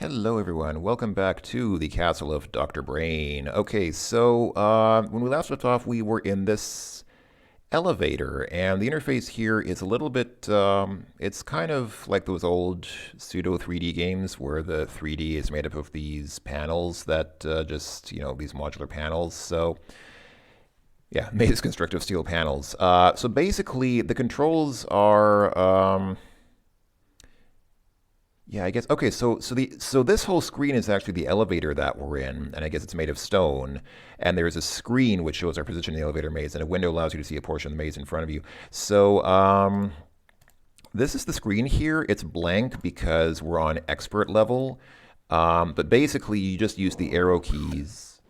Hello everyone, welcome back to the Castle of Dr. Brain. Okay, so when we last left off, we were in this elevator, and the interface here is a little bit, it's kind of like those old pseudo 3D games where the 3D is made up of these panels that these modular panels. So yeah, made as constructive steel panels. So basically, the controls are, yeah, I guess. Okay, so this whole screen is actually the elevator that we're in, and I guess it's made of stone. And there's a screen which shows our position in the elevator maze, and a window allows you to see a portion of the maze in front of you. So this is the screen here. It's blank because we're on expert level. But basically, you just use the arrow keys,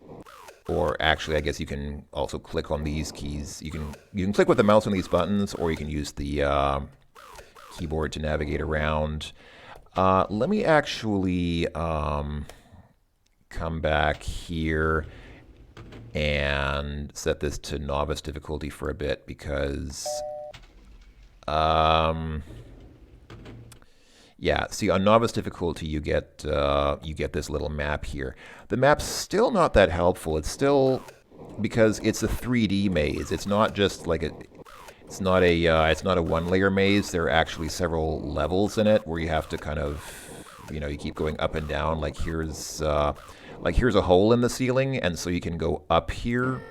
or actually, I guess you can also click on these keys. You can click with the mouse on these buttons, or you can use the keyboard to navigate around. Let me actually come back here and set this to novice difficulty for a bit because, yeah, see, on novice difficulty you get this little map here. The map's still not that helpful. It's still because it's a 3D maze. It's not just like it's not a one-layer maze. There are actually several levels in it where you have to kind of, you keep going up and down. Like here's a hole in the ceiling, and so you can go up here.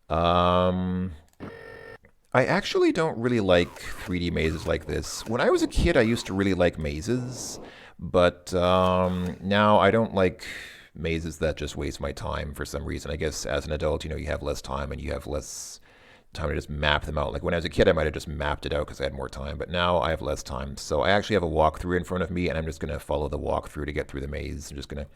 I actually don't really like 3D mazes like this. When I was a kid, I used to really like mazes, but now I don't like mazes that just waste my time for some reason. I guess as an adult, you have less time and you have less time to just map them out. Like when I was a kid, I might have just mapped it out because I had more time, but now I have less time. So I actually have a walkthrough in front of me, and I'm just going to follow the walkthrough to get through the maze. I'm just going to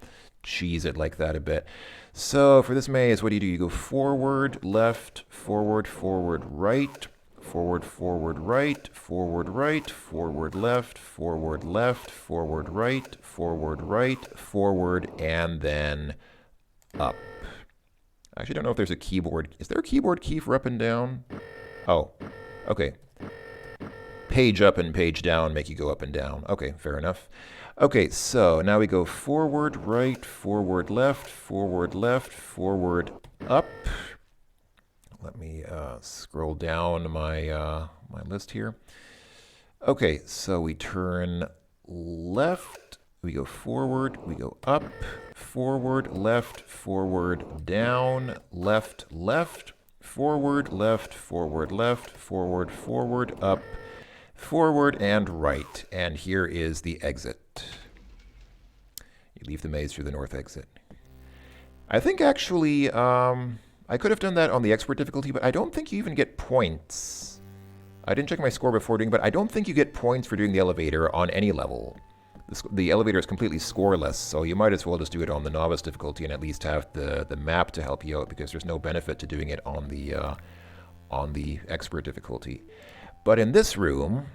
cheese it like that a bit. So for this maze, what do? You go forward, left, forward, forward, right, forward, forward, right, forward, right, forward, left, forward, left, forward, right, forward, and then up. I actually don't know if there's a keyboard. Is there a keyboard key for up and down? Oh, okay. Page up and page down make you go up and down. Okay, fair enough. Okay, so now we go forward, right, forward, left, forward, up. Let me scroll down my list here. Okay, so we turn left, we go forward, we go up, forward, left, forward, down, left, forward, left, forward, up, forward, and right. And here is the exit. You leave the maze through the north exit. I think actually, I could have done that on the expert difficulty, but I don't think you even get points. I didn't check my score before doing, but I don't think you get points for doing the elevator on any level. The elevator is completely scoreless, so you might as well just do it on the novice difficulty and at least have the map to help you out, because there's no benefit to doing it on the expert difficulty. But in this room,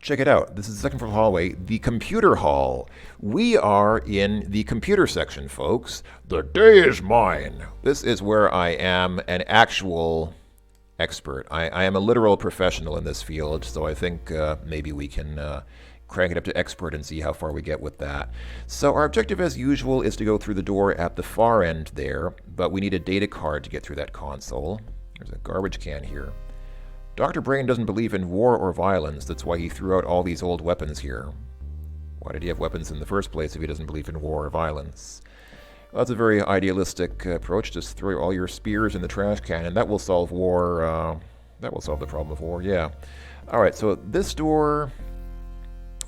check it out. This is the second floor hallway, the computer hall. We are in the computer section, folks. The day is mine. This is where I am an actual expert. I am a literal professional in this field, so I think maybe we can crank it up to expert and see how far we get with that. So our objective, as usual, is to go through the door at the far end there, but we need a data card to get through that console. There's a garbage can here. Dr. Brain doesn't believe in war or violence. That's why he threw out all these old weapons here. Why did he have weapons in the first place if he doesn't believe in war or violence? Well, that's a very idealistic approach. Just throw all your spears in the trash can, and that will solve war. That will solve the problem of war, yeah. All right, so this door...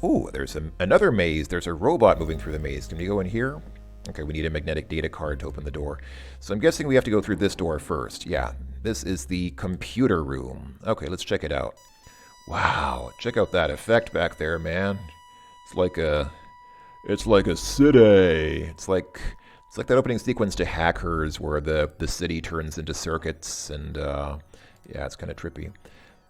Ooh, there's another maze. There's a robot moving through the maze. Can we go in here? Okay, we need a magnetic data card to open the door. So I'm guessing we have to go through this door first. Yeah, this is the computer room. Okay, let's check it out. Wow, check out that effect back there, man. It's like a city. It's like that opening sequence to Hackers where the city turns into circuits, and yeah, it's kind of trippy.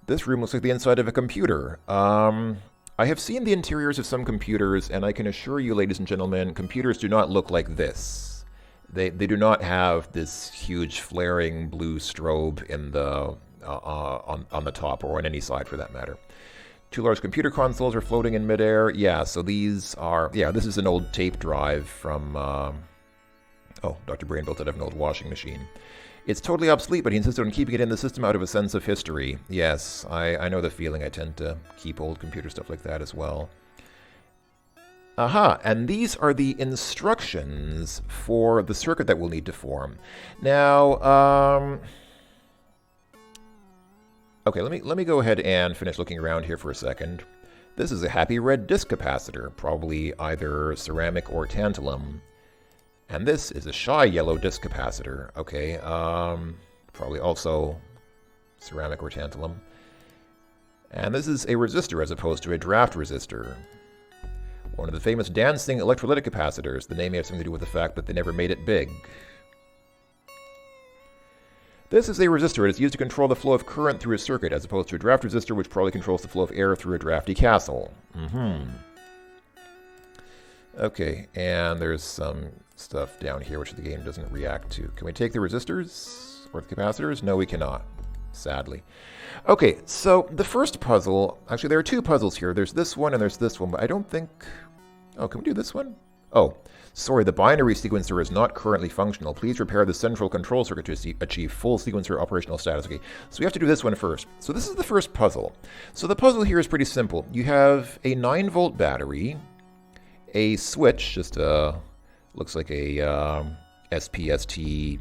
This room looks like the inside of a computer. I have seen the interiors of some computers, and I can assure you, ladies and gentlemen, computers do not look like this. They do not have this huge flaring blue strobe in the on the top, or on any side for that matter. Two large computer consoles are floating in midair. Yeah, so these are... Yeah, this is an old tape drive from... oh, Dr. Brain built out of an old washing machine. It's totally obsolete, but he insisted on keeping it in the system out of a sense of history. Yes, I know the feeling. I tend to keep old computer stuff like that as well. Aha, and these are the instructions for the circuit that we'll need to form. Now, okay, let me go ahead and finish looking around here for a second. This is a happy red disc capacitor, probably either ceramic or tantalum. And this is a shy yellow disc capacitor. Okay, probably also ceramic or tantalum. And this is a resistor as opposed to a draft resistor. One of the famous dancing electrolytic capacitors. The name may have something to do with the fact that they never made it big. This is a resistor. It is used to control the flow of current through a circuit, as opposed to a draft resistor, which probably controls the flow of air through a drafty castle. Okay, and there's some stuff down here which the game doesn't react to. Can we take the resistors or the capacitors? No, we cannot, sadly. Okay, so the first puzzle, actually there are two puzzles here. There's this one and there's this one, but I don't think... Oh, can we do this one? Oh, sorry, the binary sequencer is not currently functional. Please repair the central control circuit to achieve full sequencer operational status. Okay, so we have to do this one first. So this is the first puzzle. So the puzzle here is pretty simple. You have a 9-volt battery, a switch, just looks like a SPST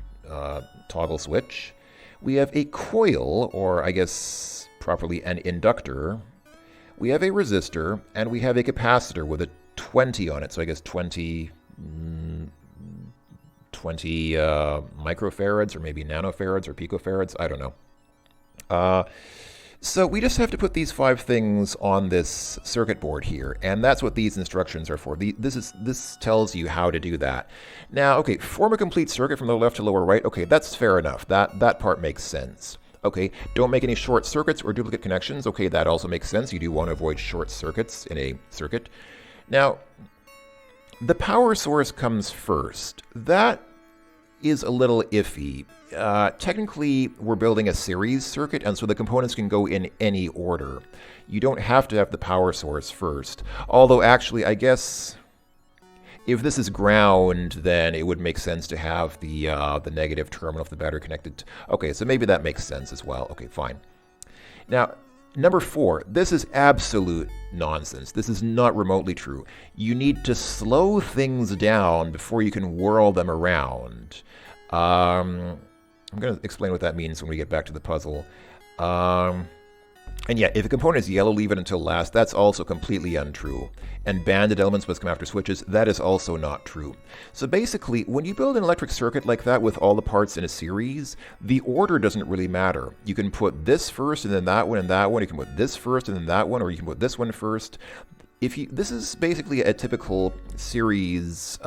toggle switch. We have a coil, or I guess properly an inductor. We have a resistor, and we have a capacitor with a 20 on it. So I guess 20 microfarads, or maybe nanofarads, or picofarads. I don't know. So we just have to put these 5 things on this circuit board here, and that's what these instructions are for. This tells you how to do that. Now, okay, form a complete circuit from lower left to lower right. Okay, that's fair enough. That part makes sense. Okay, don't make any short circuits or duplicate connections. Okay, that also makes sense. You do want to avoid short circuits in a circuit. Now, the power source comes first. That is a little iffy. Technically, we're building a series circuit, and so the components can go in any order. You don't have to have the power source first. Although, actually, I guess if this is ground, then it would make sense to have the negative terminal of the battery connected. Okay, so maybe that makes sense as well. Okay, fine. Now, number 4, this is absolute nonsense. This is not remotely true. You need to slow things down before you can whirl them around. I'm going to explain what that means when we get back to the puzzle. And yeah, if a component is yellow, leave it until last. That's also completely untrue. And banded elements must come after switches. That is also not true. So basically, when you build an electric circuit like that with all the parts in a series, the order doesn't really matter. You can put this first and then that one and that one. You can put this first and then that one, or you can put this one first. This is basically a typical series...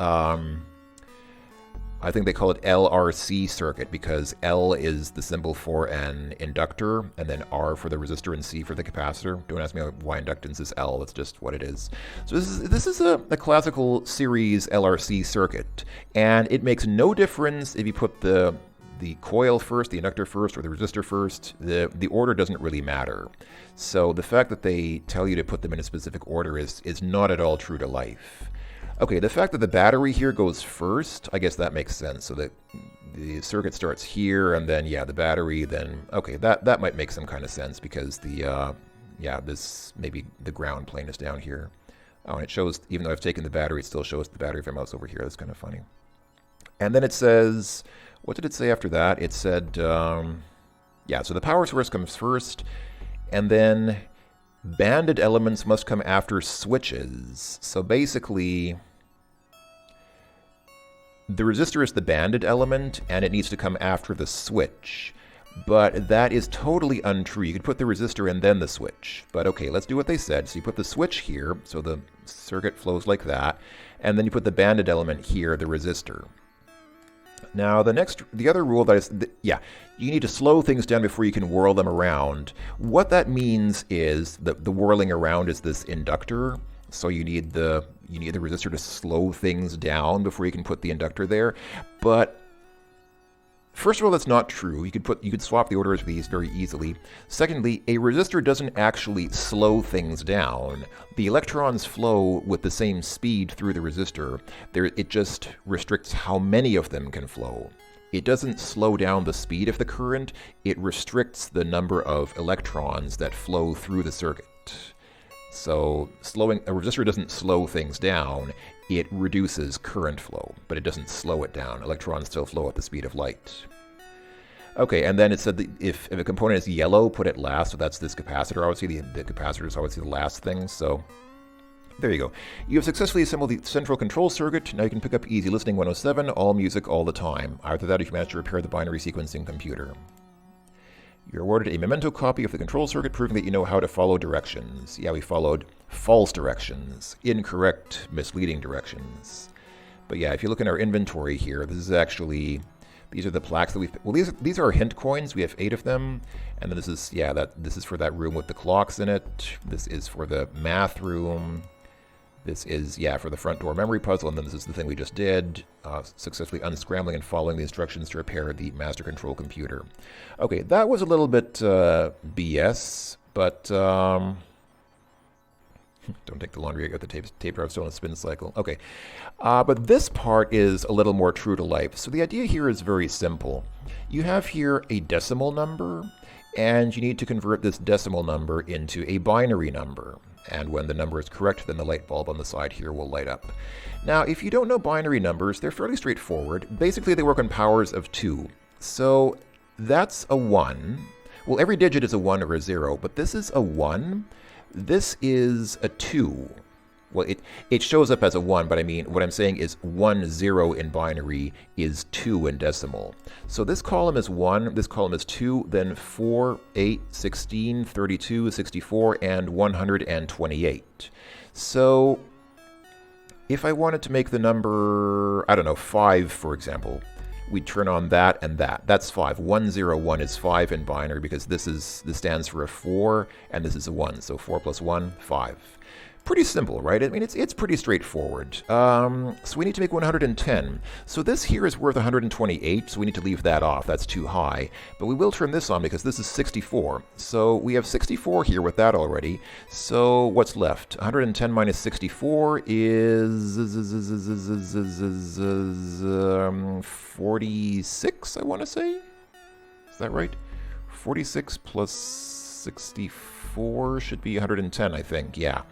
I think they call it LRC circuit because L is the symbol for an inductor, and then R for the resistor and C for the capacitor. Don't ask me why inductance is L, that's just what it is. So this is a classical series LRC circuit, and it makes no difference if you put the coil first, the inductor first, or the resistor first. The order doesn't really matter. So the fact that they tell you to put them in a specific order is not at all true to life. Okay, the fact that the battery here goes first, I guess that makes sense. So that the circuit starts here, and then, yeah, the battery, then, okay, that might make some kind of sense because this, maybe the ground plane is down here. Oh, and it shows, even though I've taken the battery, it still shows the battery if I mouse over here. That's kind of funny. And then it says, what did it say after that? It said, yeah, so the power source comes first, and then banded elements must come after switches. So basically, the resistor is the banded element, and it needs to come after the switch. But that is totally untrue. You could put the resistor and then the switch. But okay, let's do what they said. So you put the switch here, so the circuit flows like that, and then you put the banded element here, the resistor. Now, the other rule that is, you need to slow things down before you can whirl them around. What that means is that the whirling around is this inductor. So you need the resistor to slow things down before you can put the inductor there. But First of all, that's not true. You could swap the orders of these very easily. Secondly, a resistor doesn't actually slow things down. The electrons flow with the same speed through the resistor. It just restricts how many of them can flow. It doesn't slow down the speed of the current, it restricts the number of electrons that flow through the circuit. So a resistor doesn't slow things down, it reduces current flow, but it doesn't slow it down. Electrons still flow at the speed of light. Okay, and then it said that if a component is yellow, put it last, so that's this capacitor. Obviously, the capacitor is obviously the last thing, so there you go. You have successfully assembled the central control circuit. Now you can pick up Easy Listening 107, all music, all the time. Either that or you managed to repair the binary sequencing computer. You're awarded a memento copy of the control circuit, proving that you know how to follow directions. Yeah, we followed false directions, incorrect, misleading directions. But yeah, if you look in our inventory here, this is actually, these are the plaques that we've, well, these are our hint coins. We have 8 of them. And then this is for that room with the clocks in it. This is for the math room. This is, for the front door memory puzzle, and then this is the thing we just did, successfully unscrambling and following the instructions to repair the master control computer. Okay, that was a little bit BS, but don't take the laundry, I got the tape drive still in a spin cycle. Okay, but this part is a little more true to life. So the idea here is very simple. You have here a decimal number, and you need to convert this decimal number into a binary number. And when the number is correct, then the light bulb on the side here will light up. Now, if you don't know binary numbers, they're fairly straightforward. Basically, they work on powers of 2. So that's a 1. Well, every digit is a 1 or a 0, but this is a 1. This is a 2. Well, it shows up as a 1, but I mean, what I'm saying is 1, 0 in binary is 2 in decimal. So this column is 1, this column is 2, then 4, 8, 16, 32, 64, and 128. So if I wanted to make the number, I don't know, 5, for example, we'd turn on that and that. That's 5. 101 is 5 in binary because this stands for a 4, and this is a 1. So 4 plus 1, 5. Pretty simple, right? I mean, it's pretty straightforward. So we need to make 110. So this here is worth 128, so we need to leave that off. That's too high. But we will turn this on because this is 64. So we have 64 here with that already. So what's left? 110 minus 64 is 46, I want to say. Is that right? 46 plus 64 should be 110, I think. Yeah.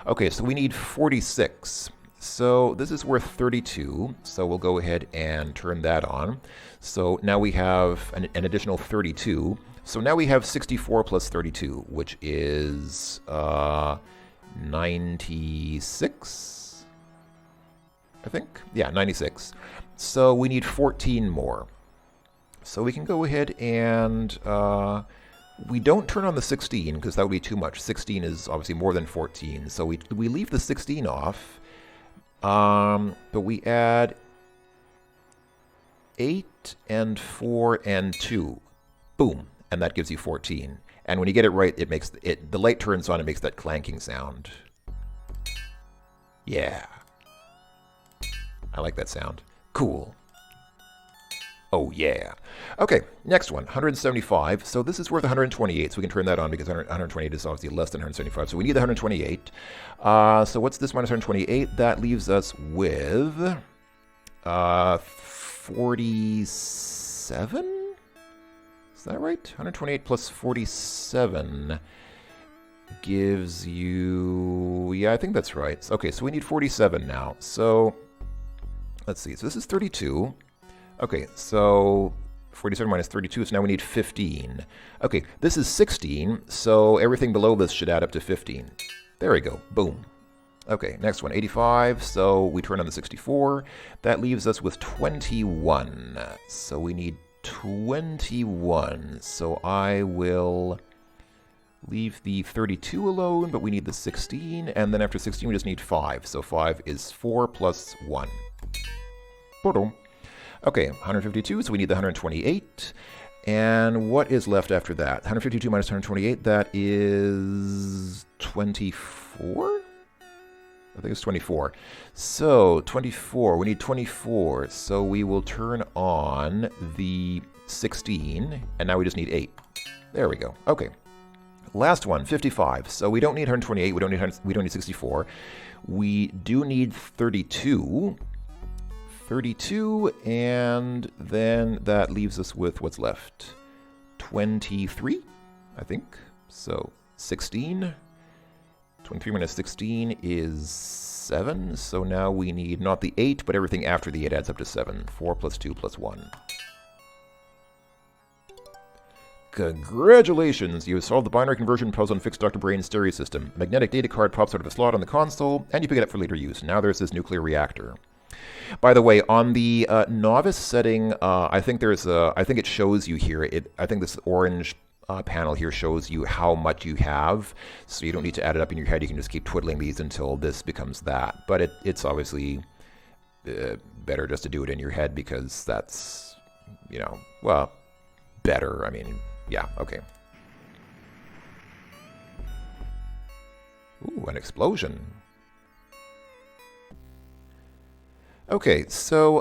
Okay, so we need 46. So this is worth 32. So we'll go ahead and turn that on. So now we have an additional 32. So now we have 64 plus 32, which is 96, I think. Yeah, 96. So we need 14 more. So we can go ahead and we don't turn on the 16 because that would be too much. 16 is obviously more than 14. So we leave the 16 off, but we add 8 and 4 and 2. Boom. And that gives you 14. And when you get it right, it makes the light turns on and makes that clanking sound. Yeah. I like that sound. Cool. Oh, yeah. Okay, next one, 175. So this is worth 128, so we can turn that on because 128 is obviously less than 175. So we need the 128. So what's this minus 128? That leaves us with 47? Is that right? 128 plus 47 gives you... Yeah, I think that's right. Okay, so we need 47 now. So let's see. So this is 32. Okay, so 47 minus 32, so now we need 15. Okay, this is 16, so everything below this should add up to 15. There we go, boom. Okay, next one, 85, so we turn on the 64. That leaves us with 21, so we need 21. So I will leave the 32 alone, but we need the 16, and then after 16 we just need 5. So 5 is 4 plus 1. Boom. Okay, 152, so we need the 128. And what is left after that? 152 minus 128, that is 24? I think it's 24. So 24, we need 24. So we will turn on the 16, and now we just need 8. There we go. Okay. Last one, 55. So we don't need 128, we don't need 64. We do need 32. 32, and then that leaves us with what's left? 23, I think. So 16. 23 minus 16 is 7. So now we need not the 8, but everything after the 8 adds up to 7. 4 plus 2 plus 1. Congratulations! You have solved the binary conversion puzzle and fixed Dr. Brain's stereo system. A magnetic data card pops out of a slot on the console, and you pick it up for later use. Now there's this nuclear reactor. By the way, on the novice setting, I think it shows you here. I think this orange panel here shows you how much you have, so you don't need to add it up in your head. You can just keep twiddling these until this becomes that. But it's obviously better just to do it in your head because that's, well, better. I mean, yeah, okay. Ooh, an explosion. Okay, so,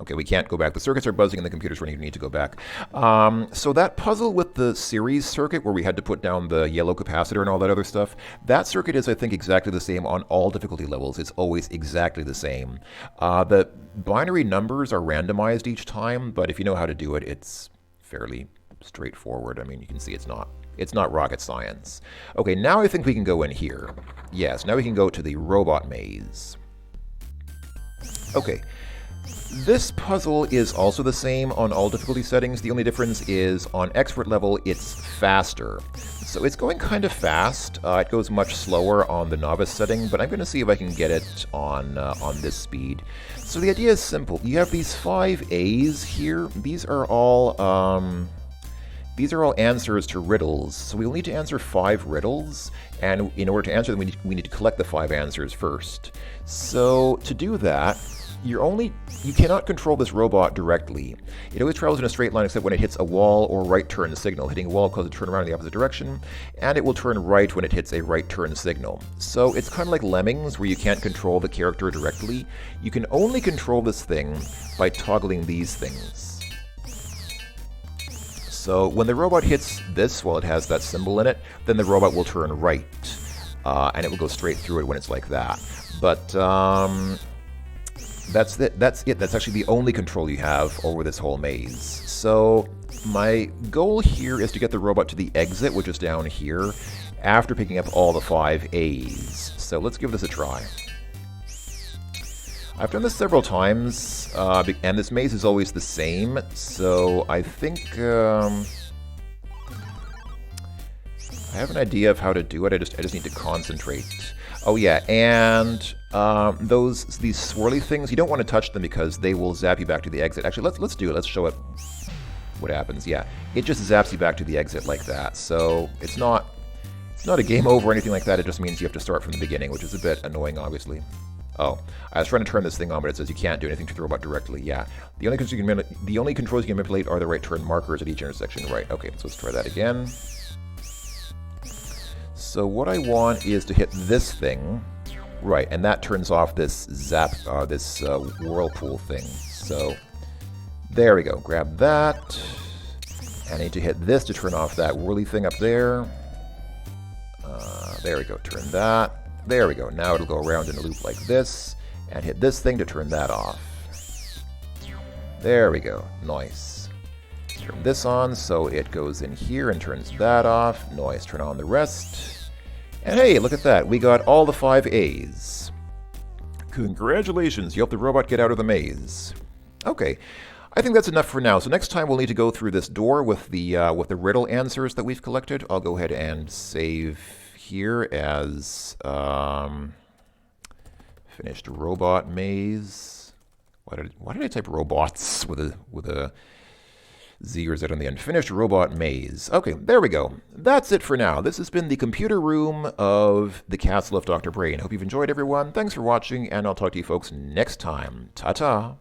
okay, we can't go back. The circuits are buzzing and the computer's running. You need to go back. So that puzzle with the series circuit where we had to put down the yellow capacitor and all that other stuff, that circuit is, I think, exactly the same on all difficulty levels. It's always exactly the same. The binary numbers are randomized each time, but if you know how to do it, it's fairly straightforward. I mean, you can see it's not rocket science. Okay, now I think we can go in here. Yes, now we can go to the robot maze. Okay. This puzzle is also the same on all difficulty settings. The only difference is on expert level, it's faster. So it's going kind of fast. It goes much slower on the novice setting, but I'm going to see if I can get it on this speed. So the idea is simple. You have these 5 A's here. These are all answers to riddles. So we'll need to answer 5 riddles, and in order to answer them, we need to collect the 5 answers first. So to do that, you cannot control this robot directly. It always travels in a straight line except when it hits a wall or right turn signal. Hitting a wall causes it to turn around in the opposite direction, and it will turn right when it hits a right turn signal. So it's kind of like Lemmings, where you can't control the character directly. You can only control this thing by toggling these things. So when the robot hits this while it has that symbol in it, then the robot will turn right, and it will go straight through it when it's like that. But that's it. That's actually the only control you have over this whole maze. So my goal here is to get the robot to the exit, which is down here, after picking up all the 5 A's. So let's give this a try. I've done this several times, and this maze is always the same, so I think I have an idea of how to do it. I just need to concentrate. Oh yeah, and these swirly things, you don't want to touch them because they will zap you back to the exit. Actually, let's do it. Let's show it what happens. Yeah, it just zaps you back to the exit like that. So it's not a game over or anything like that. It just means you have to start from the beginning, which is a bit annoying, obviously. Oh, I was trying to turn this thing on, but it says you can't do anything to the robot directly. Yeah, the only controls you can manipulate are the right turn markers at each intersection. Right. Okay, so let's try that again. So what I want is to hit this thing, right, and that turns off this whirlpool thing. So there we go. Grab that. And I need to hit this to turn off that whirly thing up there. There we go. Turn that. There we go. Now it'll go around in a loop like this, and hit this thing to turn that off. There we go. Nice. Turn this on so it goes in here and turns that off. Nice. Turn on the rest. And hey, look at that. We got all the 5 A's. Congratulations. You helped the robot get out of the maze. Okay. I think that's enough for now. So next time we'll need to go through this door with the riddle answers that we've collected. I'll go ahead and save here as finished robot maze. Why did I type robots with a Z or Z on the end? Finished robot maze. Okay, there we go. That's it for now. This has been the computer room of the Castle of Dr. Brain. Hope you've enjoyed, everyone. Thanks for watching, and I'll talk to you folks next time. Ta-ta.